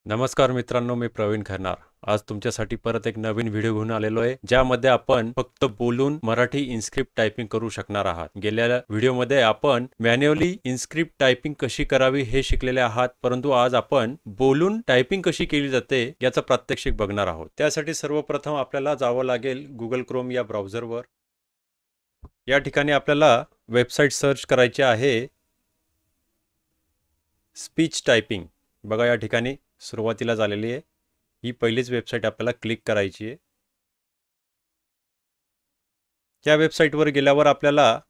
नमस्कार मित्रांनो, मी प्रवीण खरनार आज तुमच्यासाठी परत एक नवीन व्हिडिओ घेऊन आलेलो आहे, ज्यामध्ये आपण फक्त बोलून मराठी इनस्क्रिप्ट टायपिंग करू शकणार आहात। गेल्या व्हिडिओमध्ये आपण मॅन्युअली इनस्क्रिप्ट टायपिंग कशी करावी हे शिकलेले आहात, परंतु आज आपण बोलून टायपिंग कशी केली जाते याचा प्रात्यक्षिक बघणार आहोत। त्यासाठी सर्वप्रथम आपल्याला जावं लागेल गुगल क्रोम या ब्राउझरवर। या ठिकाणी आपल्याला वेबसाईट सर्च करायची आहे स्पीच टायपिंग। बघा या ठिकाणी सुरुवातीला झालेली आहे, ही पहिलीच वेबसाईट आपल्याला क्लिक करायची आहे। या वेबसाईटवर गेल्यावर आपल्याला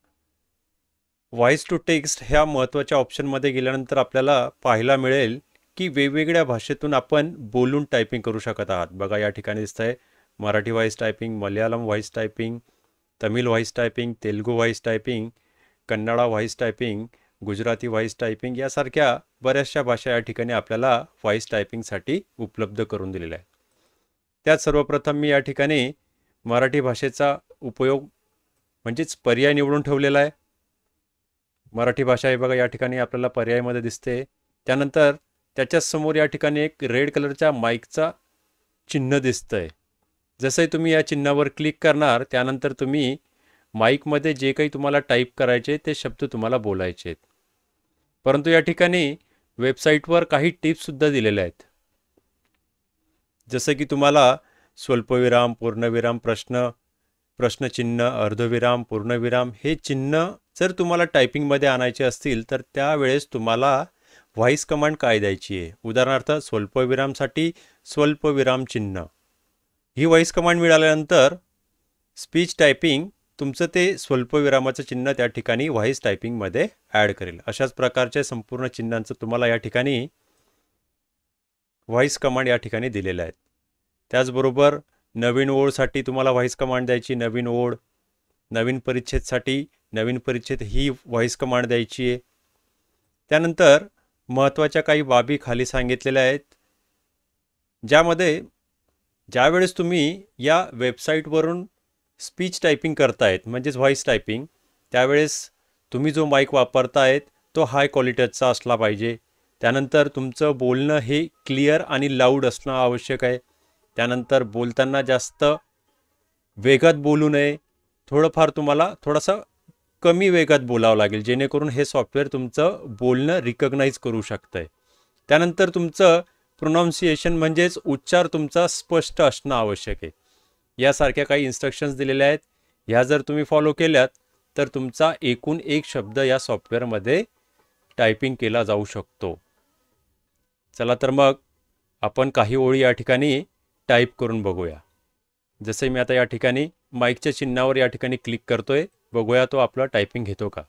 व्हॉइस टू टेक्स्ट ह्या महत्त्वाच्या ऑप्शनमध्ये गेल्यानंतर आपल्याला पाहायला मिळेल की वेगवेगळ्या भाषेतून आपण बोलून टायपिंग करू शकत आहात। बघा या ठिकाणी दिसतंय Marathi voice typing, Malayalam voice typing, Tamil voice typing, Telugu voice typing, Kannada voice typing, Gujarati voice typing यासारख्या बऱ्याचशा भाषा या ठिकाणी आपल्याला व्हॉइस टायपिंगसाठी उपलब्ध करून दिलेल्या आहेत। त्यात सर्वप्रथम मी या ठिकाणी मराठी भाषेचा उपयोग म्हणजेच पर्याय निवडून ठेवलेला आहे। मराठी भाषा आहे बघा या ठिकाणी आपल्याला पर्यायामध्ये दिसते। त्यानंतर त्याच्या समोर या ठिकाणी एक रेड कलरच्या माईकचा चिन्ह दिसतंय। जसं तुम्ही या चिन्हावर क्लिक करणार त्यानंतर तुम्ही माईकमध्ये जे काही तुम्हाला टाईप करायचे ते शब्द तुम्हाला बोलायचे आहेत। परंतु या ठिकाणी वेबसाईटवर काही टिप्स सुद्धा दिलेल्या आहेत, जसं की तुम्हाला स्वल्पविराम, पूर्णविराम, प्रश्नचिन्ह, अर्धविराम, पूर्णविराम हे चिन्ह जर तुम्हाला टायपिंगमध्ये आणायचे असतील तर त्यावेळेस तुम्हाला व्हॉइस कमांड काय द्यायची आहे। उदाहरणार्थ स्वल्पविरामसाठी स्वल्पविराम चिन्ह ही व्हॉइस कमांड मिळाल्यानंतर स्पीच टायपिंग तुमचं ते स्वल्पविरामाचं चिन्ह त्या ठिकाणी व्हॉइस टायपिंगमध्ये ॲड करेल। अशाच प्रकारचे संपूर्ण चिन्हांचं तुम्हाला या ठिकाणी व्हॉइस कमांड या ठिकाणी दिलेल्या आहेत। त्याचबरोबर नवीन ओळसाठी तुम्हाला व्हॉइस कमांड द्यायची, नवीन ओळ, नवीन परिच्छेदसाठी नवीन परिच्छेद ही व्हॉइस कमांड द्यायची आहे। त्यानंतर महत्त्वाच्या काही बाबी खाली सांगितलेल्या आहेत, ज्यामध्ये ज्यावेळेस तुम्ही या वेबसाईटवरून स्पीच टायपिंग करतायत म्हणजेच व्हॉइस टायपिंग, त्यावेळेस तुम्ही जो माईक वापरतायत तो हाय क्वालिटीचा असला पाहिजे। त्यानंतर तुमचं बोलणं हे क्लिअर आणि लाऊड असणं आवश्यक आहे। त्यानंतर बोलताना जास्त वेगात बोलू नये, थोडंफार तुम्हाला थोडंसं कमी वेगात बोलावं लागेल, जेणेकरून हे सॉफ्टवेअर तुमचं बोलणं रिकग्नाइज करू शकतंय। त्यानंतर तुमचं प्रोनाऊन्सिएशन म्हणजेच उच्चार तुमचा स्पष्ट असणं आवश्यक आहे। यासारख्या काही इन्स्ट्रक्शन्स दिलेल्या आहेत, ह्या जर तुम्ही फॉलो केल्यात तर तुमचा एकूण एक शब्द या सॉफ्टवेअरमध्ये टायपिंग केला जाऊ शकतो। चला तर मग आपण काही ओळी या ठिकाणी टाईप करून बघूया। जसे मी आता या ठिकाणी माईकच्या चिन्हावर या ठिकाणी क्लिक करतोय, बघूया तो आपला टायपिंग घेतो का।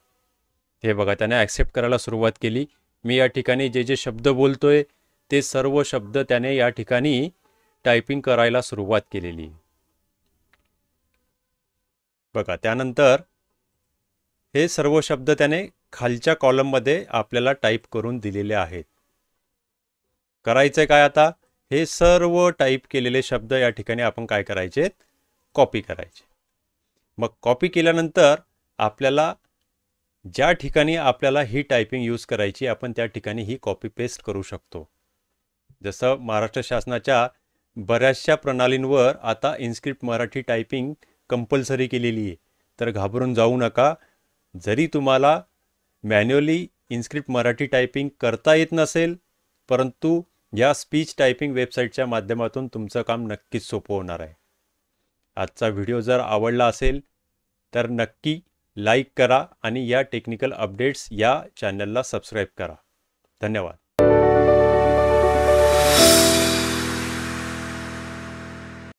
हे बघा त्याने ॲक्सेप्ट करायला सुरुवात केली। मी या ठिकाणी जे जे शब्द बोलतोय ते सर्व शब्द त्याने या ठिकाणी टायपिंग करायला सुरुवात केलेली। बघा त्यानंतर हे सर्व शब्द त्याने खालच्या कॉलममध्ये आपल्याला टाईप करून दिलेले आहेत। करायचं काय आता, हे सर्व टाईप केलेले शब्द या ठिकाणी आपण काय करायचे, कॉपी करायचे। मग कॉपी केल्यानंतर आपल्याला ज्या ठिकाणी आपल्याला ही टायपिंग यूज करायची आपण त्या ठिकाणी ही कॉपी पेस्ट करू शकतो। जसं महाराष्ट्र शासनाच्या बऱ्याचशा प्रणालींवर आता इनस्क्रिप्ट मराठी टायपिंग कंपल्सरी केलेली आहे, तर घाबरून जाऊ नका। जरी तुम्हाला मॅन्युअली इनस्क्रिप्ट मराठी टायपिंग करता येत नसेल, परंतु या स्पीच टायपिंग वेबसाईटच्या माध्यमातून तुमचं काम नक्कीच सोपं होणार आहे। आजचा व्हिडिओ जर आवडला असेल तर नक्की लाईक करा आणि या टेक्निकल अपडेट्स या चॅनलला सबस्क्राईब करा। धन्यवाद।